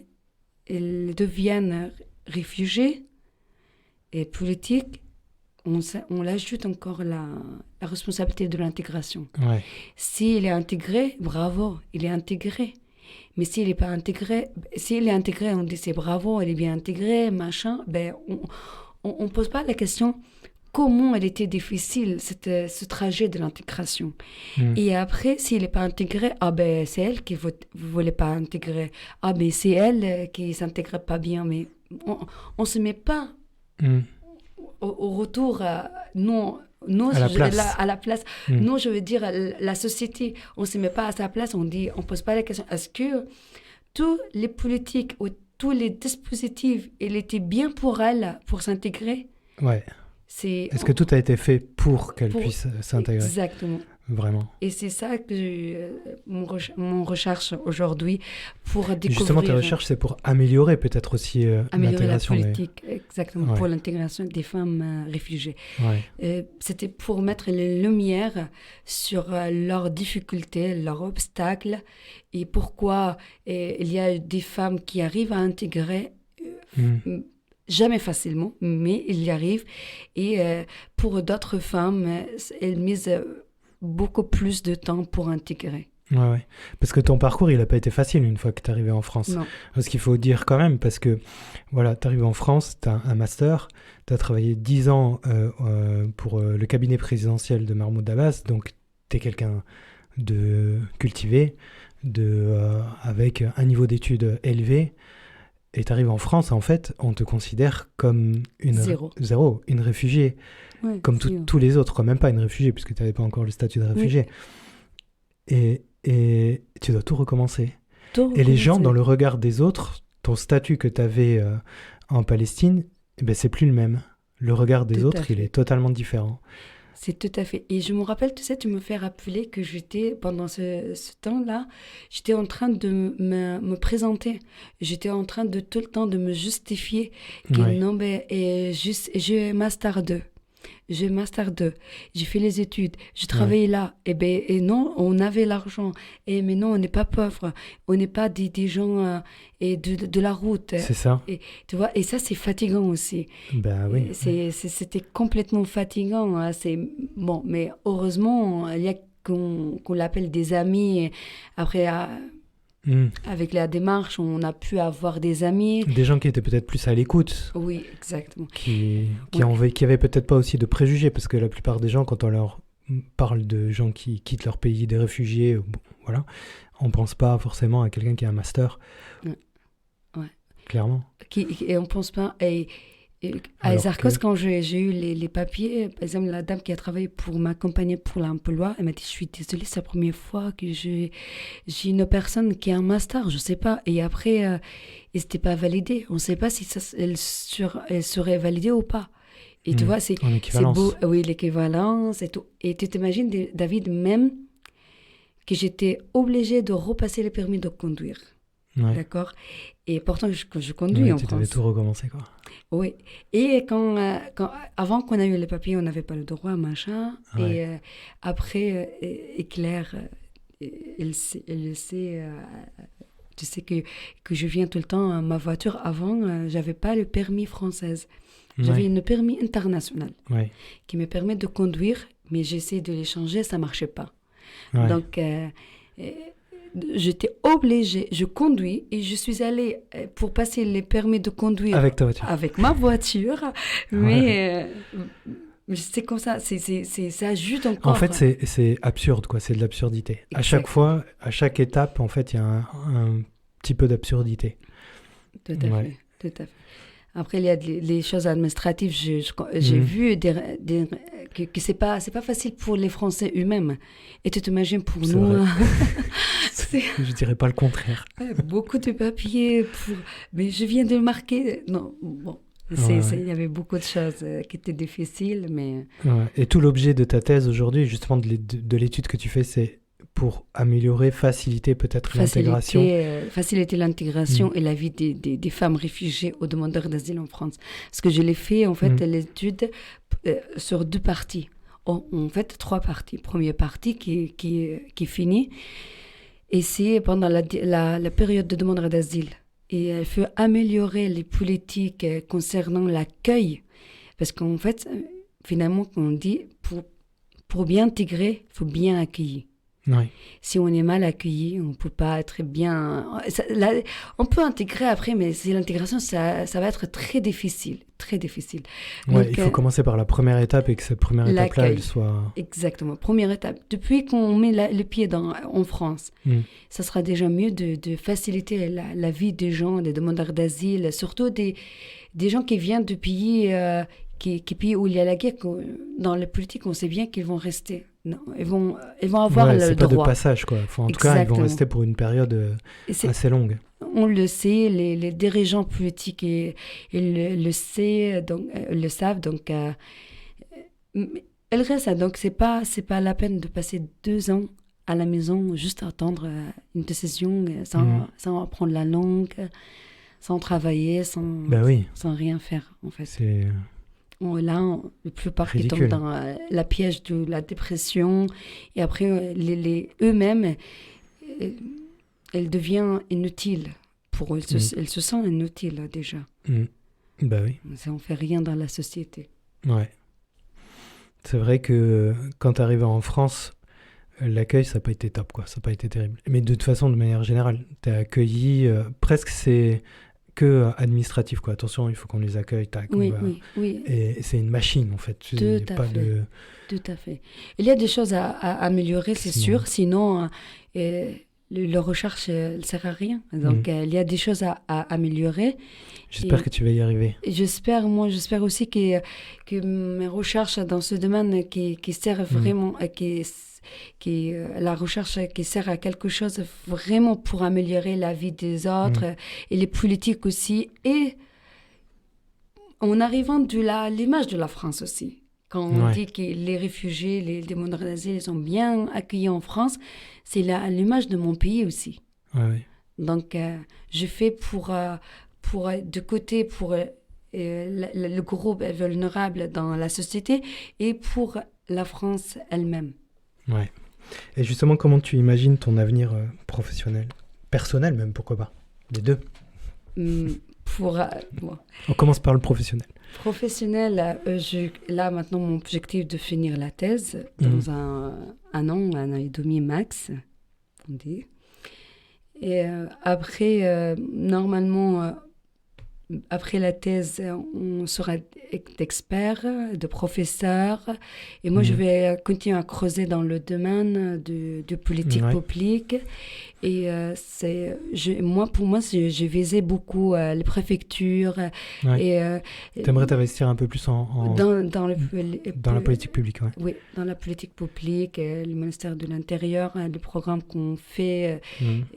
Speaker 1: elle devient réfugiée et politique, on l'ajoute encore la responsabilité de l'intégration.
Speaker 2: Ouais.
Speaker 1: S'il est intégré, bravo, il est intégré. Mais s'il n'est pas intégré, on dit c'est bravo, il est bien intégré, machin. Ben, on ne pose pas la question comment elle était difficile, ce trajet de l'intégration. Et après, s'il n'est pas intégré, ben, c'est elle qui ne voulait pas intégrer. Ben, c'est elle qui ne s'intégrait pas bien. Mais on ne se met pas au retour, à la place. Nous, je veux dire, la société, on ne se met pas à sa place, on ne pose pas la question. Est-ce que tous les politiques ou tous les dispositifs, ils étaient bien pour elle, pour s'intégrer?
Speaker 2: Ouais. Est-ce que tout a été fait pour qu'elle puisse s'intégrer?
Speaker 1: Exactement.
Speaker 2: Vraiment.
Speaker 1: Et c'est ça que mon recherche aujourd'hui pour découvrir...
Speaker 2: Justement, tes recherches, c'est pour améliorer peut-être aussi l'intégration.
Speaker 1: La politique, exactement, pour l'intégration des femmes réfugiées.
Speaker 2: Ouais.
Speaker 1: C'était pour mettre les lumières sur leurs difficultés, leurs obstacles, et pourquoi il y a des femmes qui arrivent à intégrer... Jamais facilement, mais il y arrive. Et pour d'autres femmes, elles misent beaucoup plus de temps pour intégrer.
Speaker 2: Ouais. Parce que ton parcours, il n'a pas été facile une fois que tu es arrivé en France.
Speaker 1: Non.
Speaker 2: Parce qu'il faut dire quand même, parce que voilà, tu arrives en France, tu as un master, tu as travaillé 10 ans pour le cabinet présidentiel de Mahmoud Abbas, donc tu es quelqu'un de cultivé, avec un niveau d'études élevé. Et tu arrives en France, en fait, on te considère comme zéro, une réfugiée, comme tous les autres, même pas une réfugiée, puisque tu n'avais pas encore le statut de réfugiée. Oui. Et tu dois tout recommencer. Et les gens, dans le regard des autres, ton statut que tu avais en Palestine, c'est plus le même. Le regard des autres, il est totalement différent.
Speaker 1: C'est tout à fait. Et je me rappelle, tu sais, tu me fais rappeler que pendant ce temps-là, j'étais en train de me présenter. J'étais en train de tout le temps de me justifier que non, ben, j'ai Master 2. J'ai Master 2, j'ai fait les études, j'ai travaillé là. Et non, on avait l'argent. Mais non, on n'est pas pauvres. On n'est pas des gens de la route.
Speaker 2: C'est ça.
Speaker 1: Et, tu vois, et ça, c'est fatigant aussi.
Speaker 2: Ben oui.
Speaker 1: C'était complètement fatigant. Hein. Bon, mais heureusement, il y a qu'on l'appelle des amis. Et après, avec la démarche, on a pu avoir des amis.
Speaker 2: Des gens qui étaient peut-être plus à l'écoute.
Speaker 1: Oui, exactement.
Speaker 2: Qui avaient peut-être pas aussi de préjugés, parce que la plupart des gens, quand on leur parle de gens qui quittent leur pays, des réfugiés, bon, voilà, on pense pas forcément à quelqu'un qui a un master.
Speaker 1: Ouais.
Speaker 2: Clairement.
Speaker 1: Et on pense pas... à Zarkos, quand j'ai eu les papiers, par exemple, la dame qui a travaillé pour m'accompagner pour l'emploi, elle m'a dit, je suis désolée, c'est la première fois que j'ai une personne qui a un master, je sais pas. Et après, c'était pas validé. On sait pas si elle serait validée ou pas. Et tu vois, c'est beau. Oui, l'équivalence et tout. Et tu t'imagines, David, même que j'étais obligée de repasser le permis de conduire.
Speaker 2: Ouais.
Speaker 1: D'accord. Et pourtant, je conduis en France.
Speaker 2: Tu devais tout recommencer, quoi.
Speaker 1: Oui. Et avant qu'on ait eu les papiers, on n'avait pas le droit, machin. Ouais. Et après, Claire, elle sait, tu sais que je viens tout le temps, ma voiture, avant, j'avais pas le permis française. J'avais une permis international qui me permet de conduire, mais j'essaie de les changer, ça marchait pas. Ouais. Donc, j'étais obligée, je conduis et je suis allée pour passer les permis de conduire
Speaker 2: avec ta voiture,
Speaker 1: avec ma voiture, mais c'est comme ça, ça ajoute encore.
Speaker 2: En fait, c'est absurde, quoi, c'est de l'absurdité. Exactement. À chaque fois, à chaque étape, en fait, il y a un petit peu d'absurdité.
Speaker 1: Tout à fait, tout à fait. Après, il y a les choses administratives. J'ai vu que c'est pas facile pour les Français eux-mêmes. Et tu t'imagines pour
Speaker 2: c'est
Speaker 1: nous...
Speaker 2: Je dirais pas le contraire.
Speaker 1: Beaucoup de papiers mais je viens de le marquer. Non, bon. Il y avait beaucoup de choses qui étaient difficiles, mais...
Speaker 2: Ouais. Et tout l'objet de ta thèse aujourd'hui, justement de l'étude que tu fais, c'est pour améliorer, faciliter peut-être l'intégration.
Speaker 1: Faciliter l'intégration et la vie des femmes réfugiées ou demandeurs d'asile en France. Parce que je l'ai fait, en fait, l'étude sur 2 parties. En fait, 3 parties. Première partie qui est finie. Et c'est pendant la période de demandeurs d'asile. Et elle fait améliorer les politiques concernant l'accueil. Parce qu'en fait, finalement, on dit, pour bien intégrer, il faut bien accueillir.
Speaker 2: Oui.
Speaker 1: Si on est mal accueilli, on ne peut pas être bien... on peut intégrer après, mais l'intégration, ça va être très difficile. Très difficile.
Speaker 2: Ouais, il faut commencer par la première étape et que cette première étape-là, elle soit...
Speaker 1: Exactement. Première étape. Depuis qu'on met le pied en France, ça sera déjà mieux de faciliter la vie des gens, des demandeurs d'asile, surtout des gens qui viennent de pays... pays où il y a la guerre, dans la politique, on sait bien qu'ils vont rester. Non, ils vont avoir le droit.
Speaker 2: C'est pas de passage, quoi. En tout cas, ils vont rester pour une période assez longue.
Speaker 1: On le sait, les dirigeants politiques le savent, donc elle reste. Donc c'est pas la peine de passer 2 ans à la maison juste à attendre une décision sans apprendre la langue, sans travailler, sans rien faire, en fait. Là, la plupart qui tombent dans la piège de la dépression. Et après, eux-mêmes, elles deviennent inutiles. Pour eux, elles se sentent inutiles, déjà.
Speaker 2: Bah oui.
Speaker 1: Ça ne fait rien dans la société.
Speaker 2: Ouais. C'est vrai que quand tu arrives en France, l'accueil, ça n'a pas été top, quoi. Ça n'a pas été terrible. Mais de toute façon, de manière générale, tu es accueilli... presque, c'est... que administratif, quoi. Attention, il faut qu'on les accueille, tac.
Speaker 1: Oui.
Speaker 2: Et c'est une machine, en fait.
Speaker 1: Tout à fait. Il y a des choses à améliorer, c'est sûr. Sinon, la recherche ne sert à rien. Donc, il y a des choses à améliorer.
Speaker 2: J'espère que tu vas y arriver.
Speaker 1: J'espère aussi que mes recherches dans ce domaine qui servent vraiment... la recherche qui sert à quelque chose vraiment pour améliorer la vie des autres et les politiques aussi, et en arrivant de l'image de la France aussi, Quand on dit que les réfugiés, les demandeurs d'asile, ils sont bien accueillis en France, c'est l'image de mon pays aussi.
Speaker 2: Ouais.
Speaker 1: Donc, je fais de côté pour le groupe vulnérable dans la société et pour la France elle-même.
Speaker 2: Ouais. Et justement, comment tu imagines ton avenir professionnel, personnel même, pourquoi pas, les deux? On commence par le professionnel.
Speaker 1: Professionnel, là maintenant mon objectif de finir la thèse dans un an et demi max, on dit. Et après, normalement, après la thèse, on sera d'experts, de professeurs. Et moi, je vais continuer à creuser dans le domaine de politique publique. Et pour moi, j'ai visé beaucoup les préfectures.
Speaker 2: Ouais. T'aimerais t'investir un peu plus
Speaker 1: dans
Speaker 2: la politique publique, ouais.
Speaker 1: Oui, dans la politique publique, le ministère de l'Intérieur, les programmes qu'on fait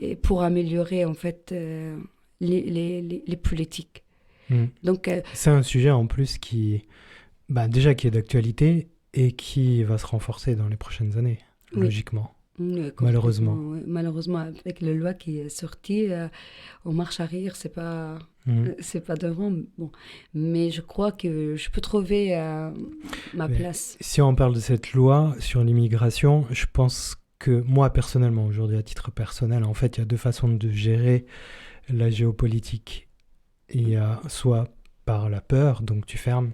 Speaker 1: et pour améliorer en fait les politiques. Donc,
Speaker 2: c'est un sujet en plus qui est d'actualité et qui va se renforcer dans les prochaines années, logiquement. Malheureusement.
Speaker 1: Malheureusement, avec la loi qui est sortie, on marche arrière, c'est pas devant. Bon. Mais je crois que je peux trouver ma place.
Speaker 2: Si on parle de cette loi sur l'immigration, je pense que moi, personnellement, aujourd'hui, à titre personnel, en fait, il y a deux façons de gérer la géopolitique. Il y a soit par la peur, donc tu fermes,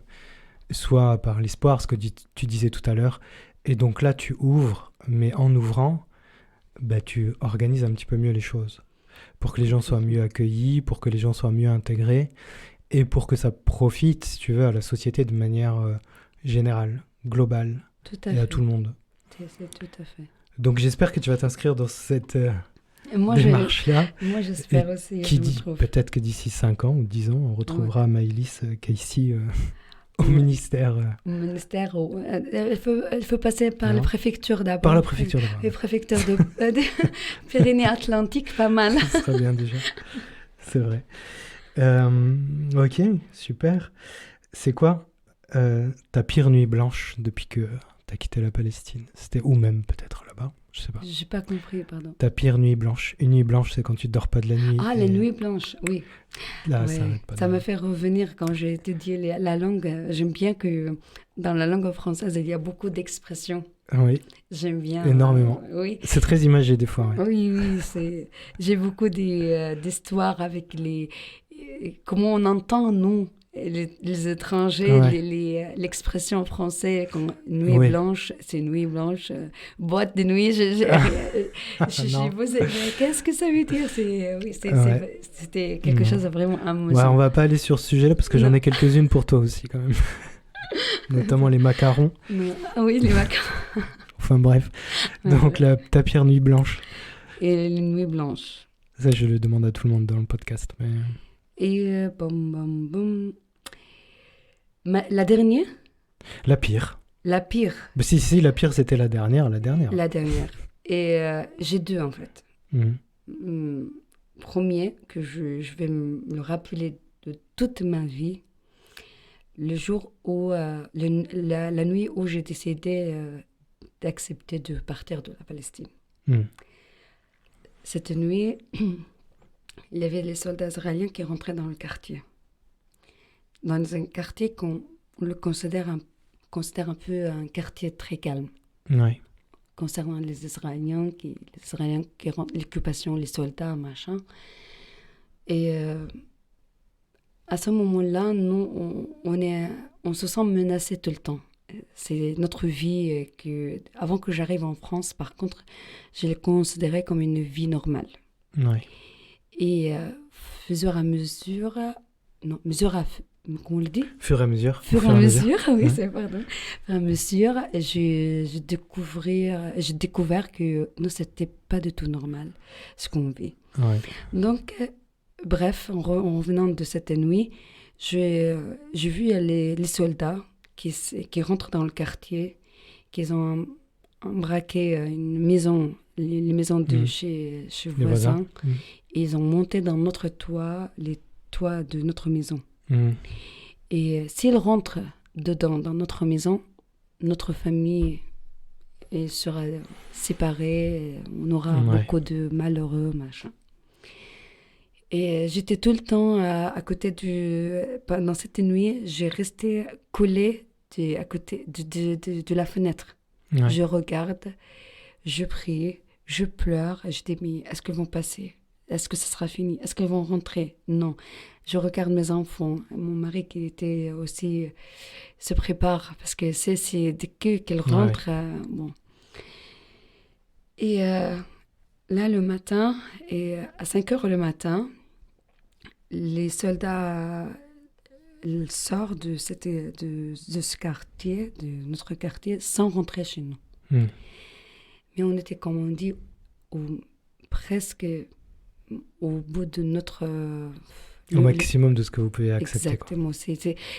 Speaker 2: soit par l'espoir, ce que tu disais tout à l'heure. Et donc là, tu ouvres, mais en ouvrant, tu organises un petit peu mieux les choses pour que les gens soient mieux accueillis, pour que les gens soient mieux intégrés et pour que ça profite, si tu veux, à la société de manière générale, globale et à tout le monde.
Speaker 1: C'est tout à fait.
Speaker 2: Donc j'espère que tu vas t'inscrire dans cette démarche-là.
Speaker 1: Moi, j'espère aussi.
Speaker 2: Qui dit peut-être que d'ici 5 ans ou 10 ans, on retrouvera Maëlys Casey au ministère.
Speaker 1: Au ministère, elle faut passer par la préfecture d'abord.
Speaker 2: Par la préfecture d'abord.
Speaker 1: Les préfectures de Pyrénées-Atlantiques, pas mal.
Speaker 2: Ce serait bien déjà. C'est vrai. Ok, super. C'est quoi ta pire nuit blanche depuis que tu as quitté la Palestine? C'était où même peut-être là-bas? Je sais pas.
Speaker 1: J'ai pas compris, pardon.
Speaker 2: Ta pire nuit blanche. Une nuit blanche, c'est quand tu dors pas de la nuit.
Speaker 1: Ah, la nuit blanche, oui.
Speaker 2: Là,
Speaker 1: ça me fait revenir quand j'ai étudié la langue. J'aime bien que dans la langue française, il y a beaucoup d'expressions.
Speaker 2: Oui.
Speaker 1: J'aime bien.
Speaker 2: Énormément.
Speaker 1: Oui.
Speaker 2: C'est très imagé des fois. Ouais.
Speaker 1: Oui. J'ai beaucoup d'histoires avec comment on entend, nous, les étrangers, l'expression en français, comme nuit blanche, c'est nuit blanche, boîte de nuit. J'ai posé, qu'est-ce que ça veut dire? C'était quelque chose de vraiment amusant.
Speaker 2: Ouais, on va pas aller sur ce sujet-là parce que j'en ai quelques-unes pour toi aussi quand même. Notamment les macarons.
Speaker 1: Oui, les macarons.
Speaker 2: Enfin bref. Donc ta pire nuit blanche.
Speaker 1: Et les nuits blanches.
Speaker 2: Ça, je le demande à tout le monde dans le podcast. Mais...
Speaker 1: Et la dernière?
Speaker 2: La pire.
Speaker 1: La pire.
Speaker 2: Mais si, la pire, c'était la dernière.
Speaker 1: La dernière. Et j'ai deux, en fait. Premier, que je vais me rappeler de toute ma vie, le jour où, la nuit où j'ai décidé d'accepter de partir de la Palestine. Cette nuit, il y avait les soldats israéliens qui rentraient dans le quartier. Dans un quartier qu'on le considère un peu un quartier très calme.
Speaker 2: Oui.
Speaker 1: Concernant les Israéliens qui rentrent, l'occupation, les soldats, machin. Et à ce moment-là, nous, on se sent menacés tout le temps. C'est notre vie avant que j'arrive en France, par contre, je l'ai considérée comme une vie normale.
Speaker 2: Oui.
Speaker 1: Et fur et à mesure, comment on le dit?
Speaker 2: Fur et à mesure.
Speaker 1: Oui, c'est pardon. Fur et à mesure, j'ai découvert que non, c'était pas du tout normal ce qu'on vit.
Speaker 2: Ouais.
Speaker 1: Donc, bref, en revenant de cette nuit, j'ai vu les soldats qui rentrent dans le quartier, qui ont braqué une maison, les maisons de chez voisins. Et ils ont monté dans notre toit, les toits de notre maison. Et s'ils rentrent dedans, dans notre maison, notre famille sera séparée, on aura beaucoup de malheureux, machin. Et j'étais tout le temps à côté pendant cette nuit, j'ai resté collée à côté de la fenêtre. Ouais. Je regarde, je prie, je pleure. Je dis, mais est-ce qu'ils vont passer? Est-ce que ça sera fini? Est-ce qu'ils vont rentrer? Non. Je regarde mes enfants. Mon mari qui était aussi se prépare parce que c'est dès qu'elle rentre. Ouais. Bon. Et là, le matin, à 5h le matin, les soldats sortent de ce quartier, de notre quartier, sans rentrer chez nous. Mais on était, comme on dit, presque au bout de notre...
Speaker 2: au maximum de ce que vous pouvez accepter.
Speaker 1: Exactement. Quoi.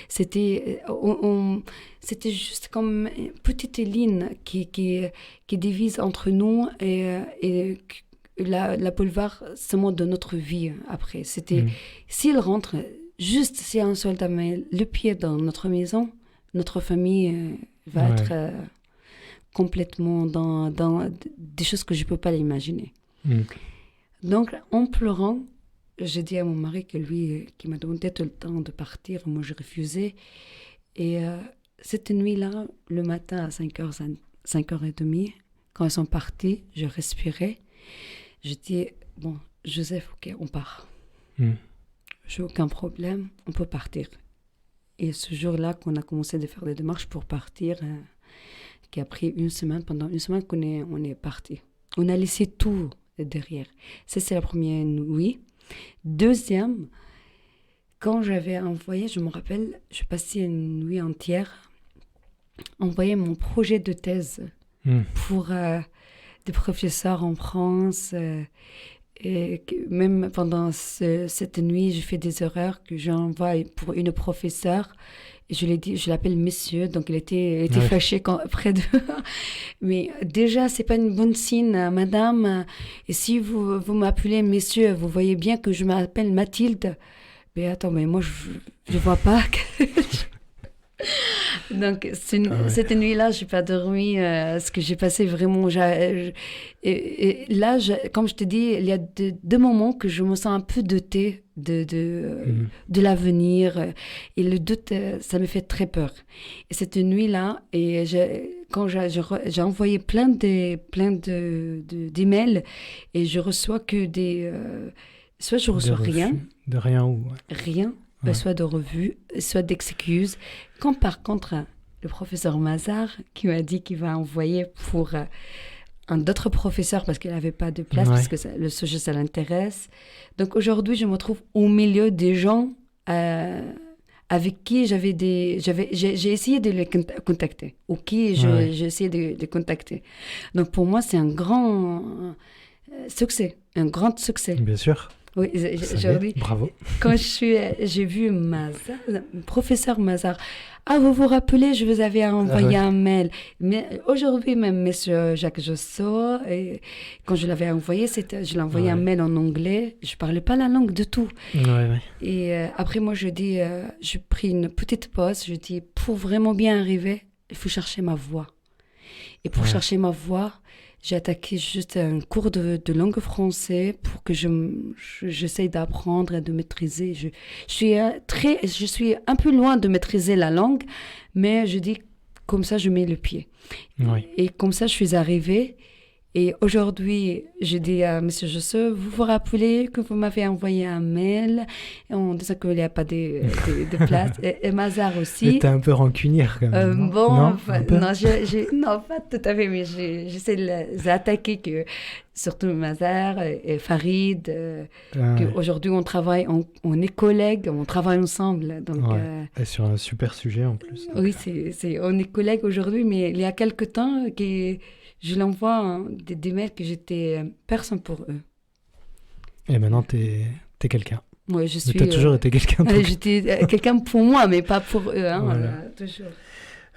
Speaker 1: C'était juste comme une petite ligne qui divise entre nous et la boulevard seulement de notre vie après. C'était, s'il rentre, juste si un soldat met le pied dans notre maison, notre famille va être complètement dans des choses que je ne peux pas l'imaginer. Donc, en pleurant, j'ai dit à mon mari que lui, qui m'a demandé tout le temps de partir, moi je refusais. Et cette nuit-là, le matin à 5h30, quand ils sont partis, je respirais. Je dis, bon, Joseph, ok, on part. J'ai aucun problème, on peut partir. Et ce jour-là, qu'on a commencé à faire des démarches pour partir, qui a pris pendant une semaine qu'on est parti. On a laissé tout derrière. Ça, c'est la première nuit. Deuxième, quand j'avais envoyé, je me rappelle, je passais une nuit entière, envoyer mon projet de thèse pour des professeurs en France. Et même pendant cette nuit, j'ai fait des erreurs que j'envoie pour une professeure. Et je l'appelle monsieur, donc il était fâché près de... Mais déjà, c'est pas une bonne signe, madame. Et si vous m'appelez monsieur, vous voyez bien que je m'appelle Mathilde. Mais attends, mais moi, je vois pas que... Donc, cette nuit-là, je n'ai pas dormi, ce que j'ai passé vraiment... Et là, comme je te dis, il y a deux moments que je me sens un peu dotée de l'avenir. Et le doute, ça me fait très peur. Et cette nuit-là, quand j'ai envoyé plein d'emails, et je reçois que des... soit je reçois rien.
Speaker 2: De rien ou...
Speaker 1: Rien. Soit de revues, soit d'excuses. Quand par contre, le professeur Mazar, qui m'a dit qu'il va envoyer pour un autre professeur parce qu'il n'avait pas de place, parce que le sujet, ça l'intéresse. Donc aujourd'hui, je me trouve au milieu des gens avec qui j'ai essayé de les contacter, ou qui j'ai essayé de contacter. Donc pour moi, c'est un grand succès, un grand succès.
Speaker 2: Bien sûr.
Speaker 1: Oui, aujourd'hui,
Speaker 2: bravo.
Speaker 1: Quand j'ai vu Mazar, professeur Mazar, vous vous rappelez, je vous avais envoyé un mail. Mais aujourd'hui, même monsieur Jacques Jossot, quand je l'avais envoyé, je l'ai envoyé un mail en anglais. Je ne parlais pas la langue de tout. Et après, moi, je dis, j'ai pris une petite pause. Je dis, pour vraiment bien arriver, il faut chercher ma voix. Et pour chercher ma voix, j'ai attaqué juste un cours de langue française pour que j'essaye d'apprendre et de maîtriser. Je suis un peu loin de maîtriser la langue, mais je dis comme ça, je mets le pied. Et comme ça, je suis arrivée. Et aujourd'hui, je dis à M. Jossot, vous vous rappelez que vous m'avez envoyé un mail en disant qu'il n'y a pas de place. Et Mazar aussi.
Speaker 2: Mais t'es un peu rancunière quand même.
Speaker 1: Non, pas tout à fait, mais j'essaie de les attaquer, que, surtout Mazar et Farid. Aujourd'hui, on travaille, on est collègues, on travaille ensemble. Donc,
Speaker 2: et sur un super sujet en plus.
Speaker 1: Oui, on est collègues aujourd'hui, mais il y a quelque temps je l'envoie des mails que j'étais personne pour eux.
Speaker 2: Et maintenant, t'es quelqu'un.
Speaker 1: Oui, je suis...
Speaker 2: Mais t'as toujours été quelqu'un.
Speaker 1: J'étais quelqu'un pour moi, mais pas pour eux. Toujours.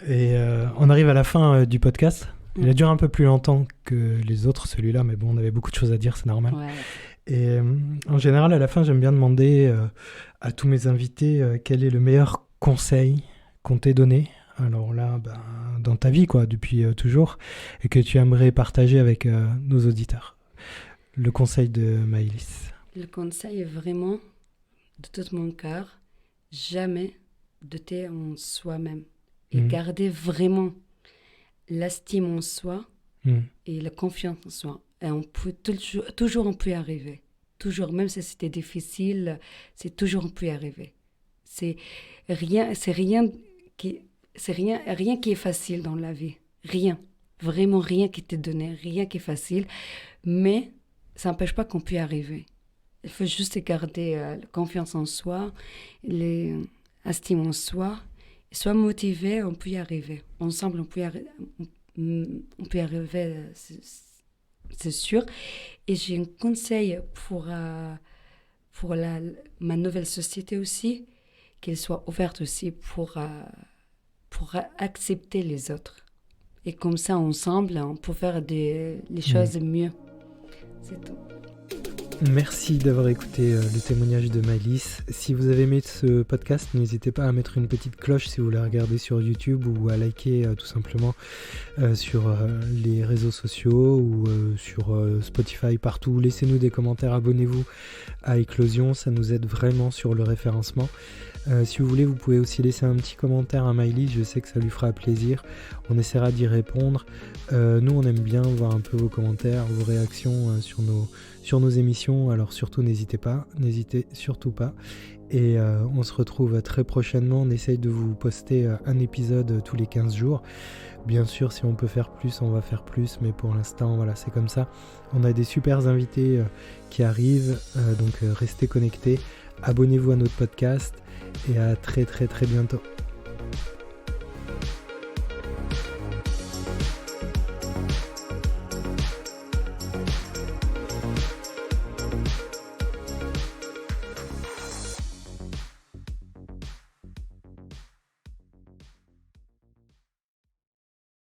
Speaker 2: Et on arrive à la fin du podcast. Il a duré un peu plus longtemps que les autres, celui-là, mais bon, on avait beaucoup de choses à dire, c'est normal. Et en général, à la fin, j'aime bien demander à tous mes invités quel est le meilleur conseil qu'on t'ait donné. Alors là, dans ta vie, quoi, depuis toujours, et que tu aimerais partager avec nos auditeurs. Le conseil de Maëlys.
Speaker 1: Le conseil est vraiment, de tout mon cœur, jamais douter en soi-même. Et garder vraiment l'estime en soi et la confiance en soi. Et on peut toujours on peut y arriver. Toujours, même si c'était difficile, c'est toujours on peut y arriver. Rien qui est facile dans la vie. Rien. Vraiment rien qui t'est donné, rien qui est facile. Mais ça n'empêche pas qu'on peut y arriver. Il faut juste garder la confiance en soi, l'estime en soi. Soit motivé, on peut y arriver. Ensemble, on peut y arriver, c'est sûr. Et j'ai un conseil pour ma nouvelle société aussi, qu'elle soit ouverte aussi pour accepter les autres. Et comme ça, ensemble, on peut faire les choses mieux. C'est tout.
Speaker 2: Merci d'avoir écouté le témoignage de Maëlys. Si vous avez aimé ce podcast, n'hésitez pas à mettre une petite cloche si vous la regardez sur YouTube ou à liker tout simplement sur les réseaux sociaux ou sur Spotify, partout. Laissez-nous des commentaires, abonnez-vous à Éclosion, ça nous aide vraiment sur le référencement. Si vous voulez, vous pouvez aussi laisser un petit commentaire à Maëlys, je sais que ça lui fera plaisir. On essaiera d'y répondre. Nous, on aime bien voir un peu vos commentaires, vos réactions sur nos émissions. Alors surtout, n'hésitez surtout pas. Et on se retrouve très prochainement. On essaye de vous poster un épisode tous les 15 jours. Bien sûr, si on peut faire plus, on va faire plus. Mais pour l'instant, voilà, c'est comme ça. On a des super invités qui arrivent. Donc restez connectés. Abonnez-vous à notre podcast. Et à très très très bientôt.